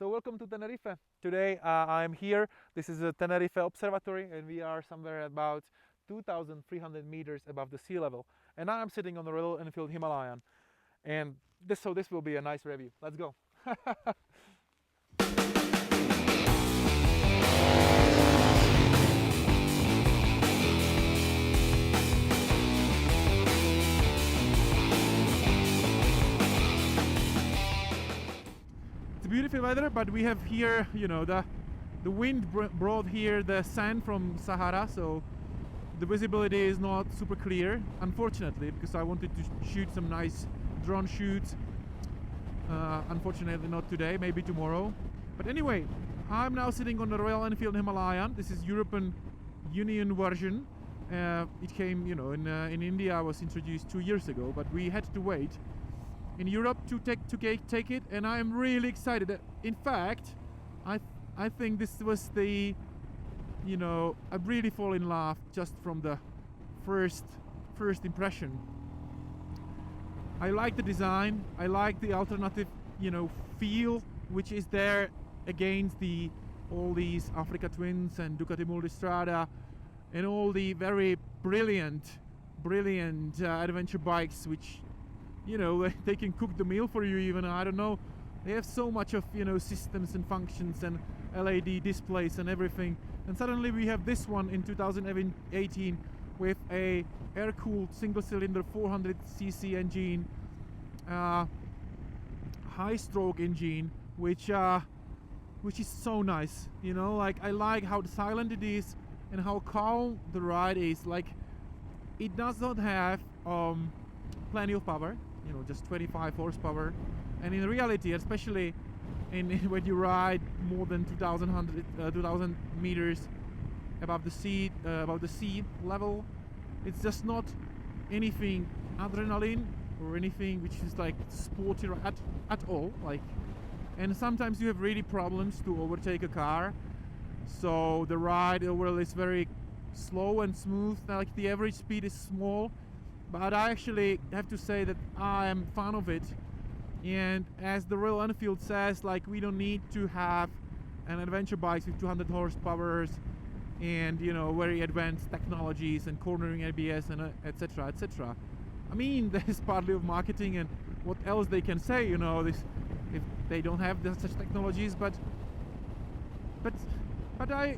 So welcome to Tenerife. Today I'm here. This is a Tenerife observatory and we are somewhere about 2,300 meters above the sea level. And I'm sitting on the Royal Enfield Himalayan. And this will be a nice review. Let's go. Beautiful weather, but we have here, you know, the wind brought here the sand from Sahara, so the visibility is not super clear, unfortunately, because I wanted to shoot some nice drone shoots. Unfortunately not today, maybe tomorrow. But anyway, I'm now sitting on the Royal Enfield Himalayan. This is European Union version. It came, you know, in India was introduced 2 years ago, but we had to wait in Europe to take it, and I'm really excited. In fact, I think this was the, you know, I really fall in love just from the first impression. I like the design. I like the alternative, you know, feel which is there against all these Africa Twins and Ducati Multistrada and all the very brilliant adventure bikes which, you know, they can cook the meal for you even, I don't know. They have so much of, you know, systems and functions and LED displays and everything. And suddenly we have this one in 2018 with a air-cooled single-cylinder 400cc engine, high-stroke engine, which is so nice. You know, like I like how silent it is and how calm the ride is. Like it does not have plenty of power. You know, just 25 horsepower, and in reality, especially when you ride more than 2,000 meters above the sea level, it's just not anything adrenaline or anything which is like sporty at all. Like, and sometimes you have really problems to overtake a car, so the ride overall is very slow and smooth. Like the average speed is small. But I actually have to say that I am a fan of it, and as the Royal Enfield says, like we don't need to have an adventure bike with 200 horsepower and, you know, very advanced technologies and cornering ABS and etc. etc. I mean, that is partly of marketing, and what else they can say, you know, this if they don't have such technologies, but I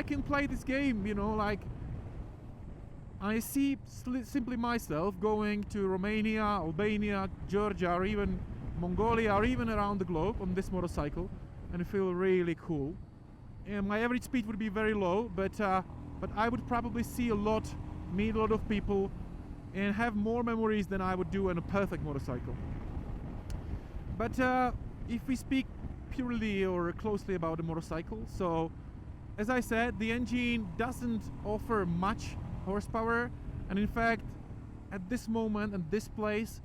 can play this game, you know, like. I see simply myself going to Romania, Albania, Georgia, or even Mongolia, or even around the globe on this motorcycle, and feel really cool. And my average speed would be very low, but I would probably see a lot, meet a lot of people, and have more memories than I would do on a perfect motorcycle. But if we speak purely or closely about the motorcycle, so as I said, the engine doesn't offer much horsepower, and in fact at this moment and this place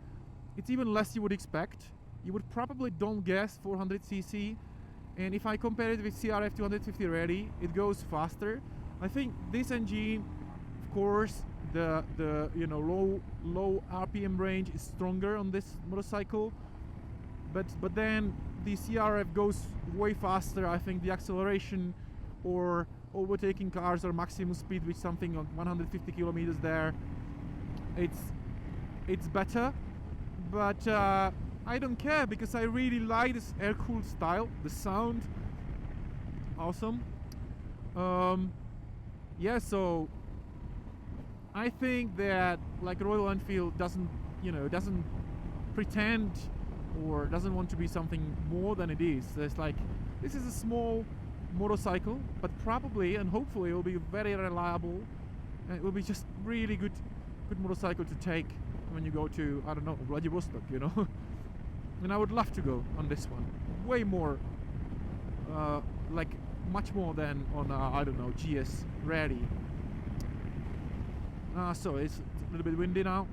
it's even less you would expect. You would probably don't guess 400cc, and if I compare it with CRF 250 Rally, it goes faster. I think this engine, of course, the you know low RPM range is stronger on this motorcycle, but then the CRF goes way faster. I think the acceleration or overtaking cars or maximum speed with something on 150 kilometers there, it's better, but I don't care because I really like this air-cooled style, the sound, awesome. Yeah, so I think that like Royal Enfield doesn't pretend or doesn't want to be something more than it is. It's like, this is a small motorcycle, but probably and hopefully it will be very reliable, and it will be just really good motorcycle to take when you go to, I don't know, Vladivostok, you know. And I would love to go on this one, way more, like much more than on I don't know, GS Rally. So it's a little bit windy now.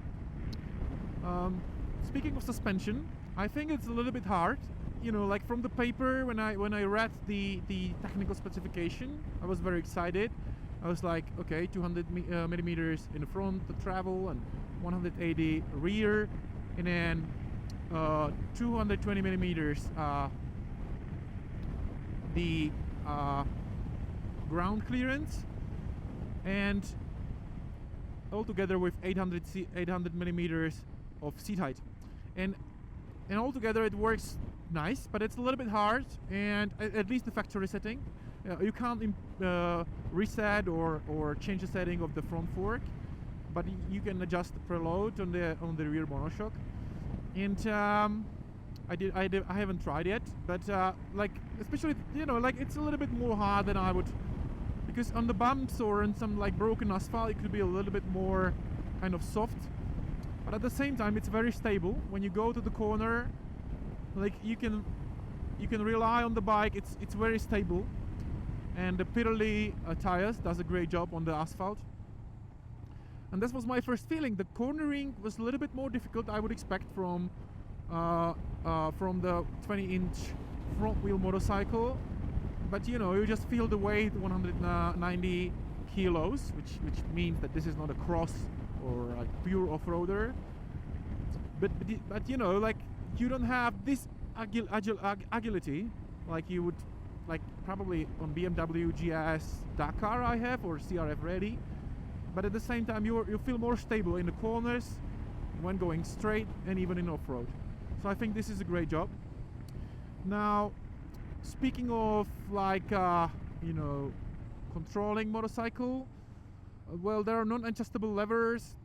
Speaking of suspension, I think it's a little bit hard. You know, like from the paper, when I read the technical specification, I was very excited. I was like, okay, 200 millimeters in the front to travel and 180 rear, and then 220 millimeters the ground clearance, and altogether with 800 millimeters of seat height, and altogether it works nice, but it's a little bit hard, and at least the factory setting. You can't reset or change the setting of the front fork, but you can adjust the preload on the rear monoshock. And I haven't tried yet, but like, especially, you know, like, it's a little bit more hard than I would, because on the bumps or on some like broken asphalt it could be a little bit more kind of soft, but at the same time it's very stable. When you go to the corner, like, you can rely on the bike. It's very stable, and the Pirelli tires does a great job on the asphalt. And this was my first feeling. The cornering was a little bit more difficult, I would expect, from the 20-inch front wheel motorcycle. But you know, you just feel the weight, 190 kilos, which means that this is not a cross or like pure off-roader. But you know, like, you don't have this agility like you would, like, probably on BMW GS Dakar I have, or CRF Ready. But at the same time, you feel more stable in the corners when going straight, and even in off-road. So I think this is a great job. Now, speaking of like you know, controlling motorcycle, well, there are non-adjustable levers,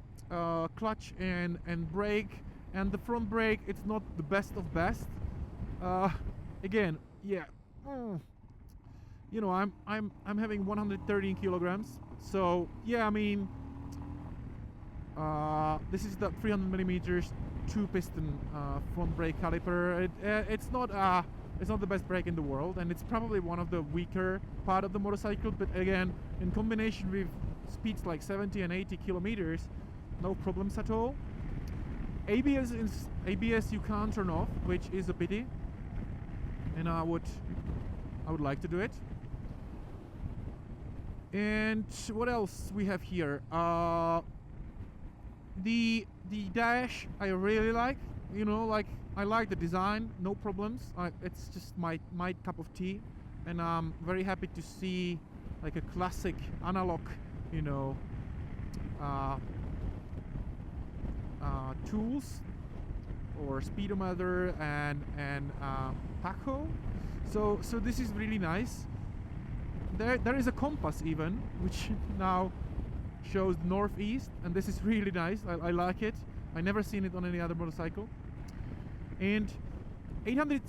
clutch and brake, and the front brake, it's not the best of best. Again, yeah, you know, I'm having 113 kilograms. So yeah, I mean, this is the 300 millimeters 2-piston front brake caliper. It's not the best brake in the world, and it's probably one of the weaker part of the motorcycle. But again, in combination with speeds like 70 and 80 kilometers, no problems at all. ABS you can't turn off, which is a pity, and I would like to do it. And what else we have here? The dash I really like. You know, like, I like the design, no problems. It's just my cup of tea, and I'm very happy to see like a classic analog, you know, tools, or speedometer and tacho. So this is really nice. There is a compass even, which now shows northeast, and this is really nice. I like it. I never seen it on any other motorcycle. And 800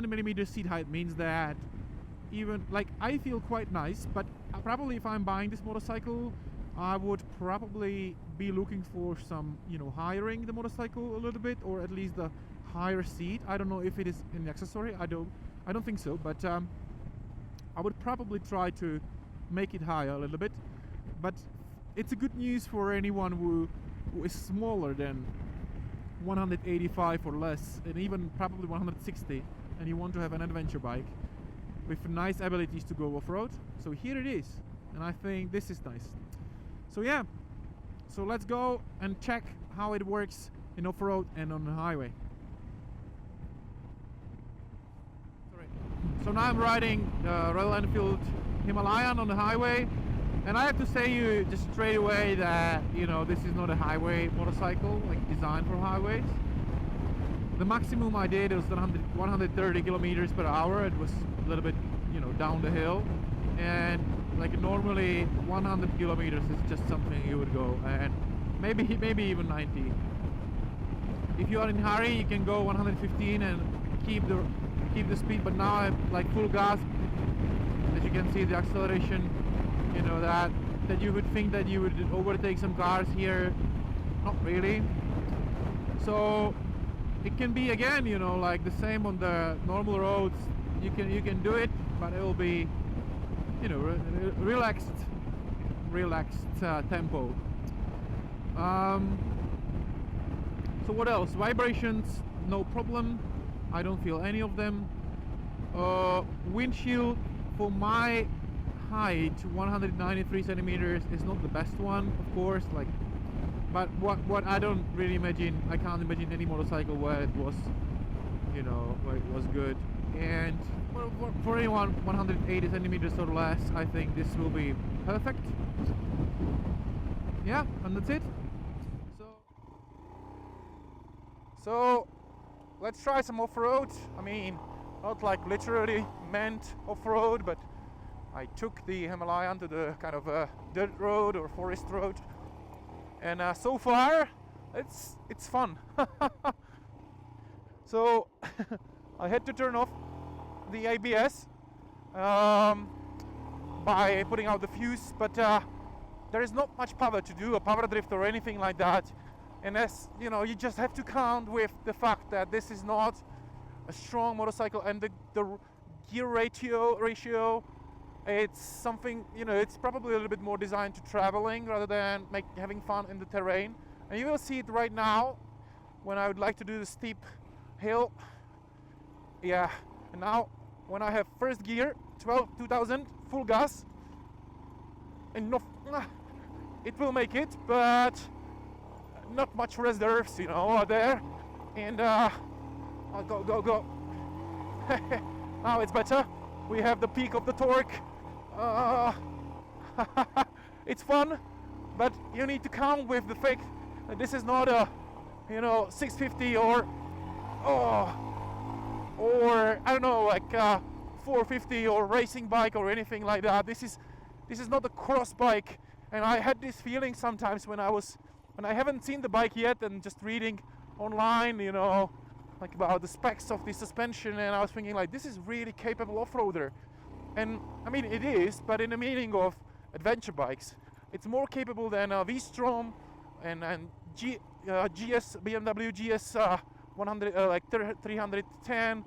millimeter seat height means that even, like, I feel quite nice, but probably if I'm buying this motorcycle, I would probably be looking for some, you know, hiring the motorcycle a little bit, or at least the higher seat. I don't know if it is an accessory. I don't think so, but I would probably try to make it higher a little bit. But it's a good news for anyone who is smaller than 185 or less, and even probably 160, and you want to have an adventure bike with nice abilities to go off-road. So here it is, and I think this is nice. So yeah, so let's go and check how it works in off-road and on the highway. So now I'm riding Royal Enfield Himalayan on the highway, and I have to say you just straight away that, you know, this is not a highway motorcycle, like designed for highways. The maximum I did was 130 kilometers per hour. It was a little bit, you know, down the hill, and like normally 100 kilometers is just something you would go, and maybe even 90. If you are in a hurry, you can go 115 and keep the speed, but now I'm like full gas. As you can see, the acceleration, you know, that you would think that you would overtake some cars here, not really. So it can be, again, you know, like the same on the normal roads. You can do it, but it will be, you know, relaxed tempo. So what else? Vibrations, no problem. I don't feel any of them. Windshield, for my height, 193 centimeters, is not the best one, of course. Like, but what I don't really imagine, I can't imagine any motorcycle where it was, you know, where it was good. And for anyone 180 centimeters or less, I think this will be perfect. Yeah, and that's it. So let's try some off-road. I mean, not like literally meant off-road, but I took the Himalayan to the kind of dirt road or forest road, and so far it's fun. So I had to turn off the ABS by putting out the fuse, but there is not much power to do a power drift or anything like that. And as you know, you just have to count with the fact that this is not a strong motorcycle, and the gear ratio, it's something, you know, it's probably a little bit more designed to traveling rather than having fun in the terrain. And you will see it right now when I would like to do the steep hill. Yeah, and now when I have first gear, 2000 full gas, and it will make it, but not much reserves, you know, are there. And I'll go. Now it's better. We have the peak of the torque. It's fun, but you need to count with the fact that this is not a, you know, 650 or I don't know, like 450 or racing bike or anything like that. This is not a cross bike. And I had this feeling sometimes when I haven't seen the bike yet and just reading online, you know, like about the specs of the suspension, and I was thinking like, this is really capable off-roader. And I mean, it is, but in the meaning of adventure bikes, it's more capable than V-Strom and GS BMW GS 100 like 310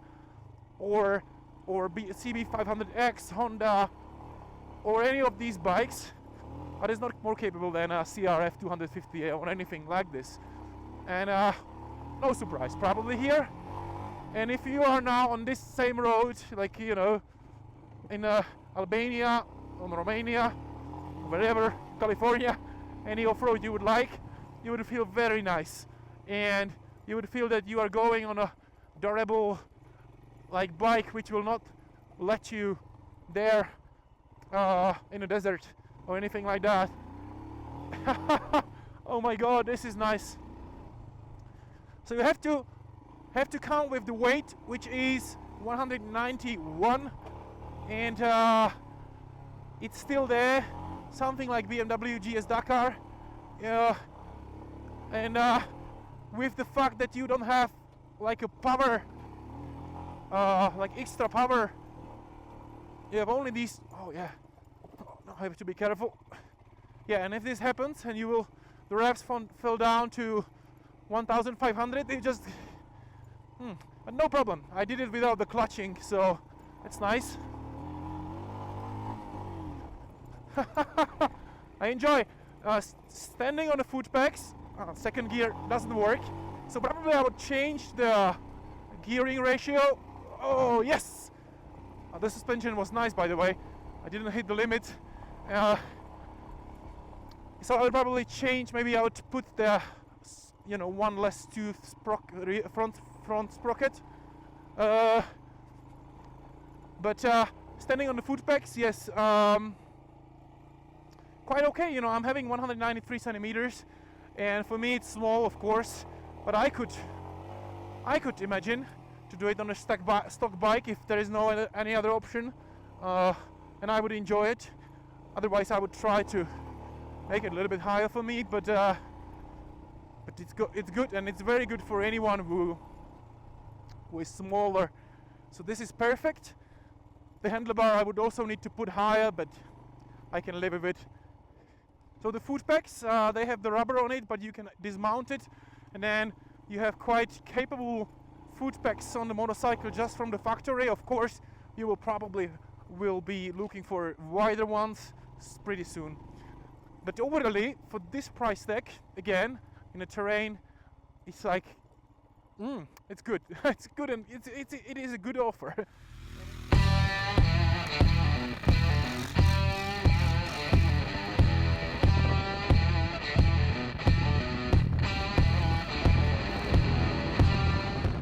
or CB 500X Honda or any of these bikes. But it's not more capable than a CRF 250 or anything like this. And no surprise, probably here. And if you are now on this same road, like, you know, in Albania, or Romania, wherever, California, any off-road you would like, you would feel very nice. And you would feel that you are going on a durable, like, bike which will not let you there in a desert or anything like that. Oh my god, this is nice. So you have to count with the weight, which is 191, and it's still there, something like BMW GS Dakar. And with the fact that you don't have like a power, like extra power, you have only these. Oh yeah. I have to be careful. Yeah, and if this happens and the revs fell down to 1,500, they just but no problem. I did it without the clutching, so it's nice. I enjoy standing on the foot pegs. Second gear doesn't work, so probably I would change the gearing ratio. Oh yes, the suspension was nice, by the way. I didn't hit the limit. So I would probably change. Maybe I would put the, you know, one less tooth front sprocket. But standing on the foot pegs, yes, quite okay. You know, I'm having 193 centimeters, and for me it's small, of course. But I could imagine to do it on a stock bike if there is no any other option, and I would enjoy it. Otherwise, I would try to make it a little bit higher for me, but it's good, and it's very good for anyone who is smaller. So this is perfect. The handlebar I would also need to put higher, but I can live with it. So the foot pegs, they have the rubber on it, but you can dismount it, and then you have quite capable foot pegs on the motorcycle just from the factory. Of course, you will be looking for wider ones pretty soon. But overall, for this price tag, again, in the terrain, it's like, it's good. It's good, and it is a good offer.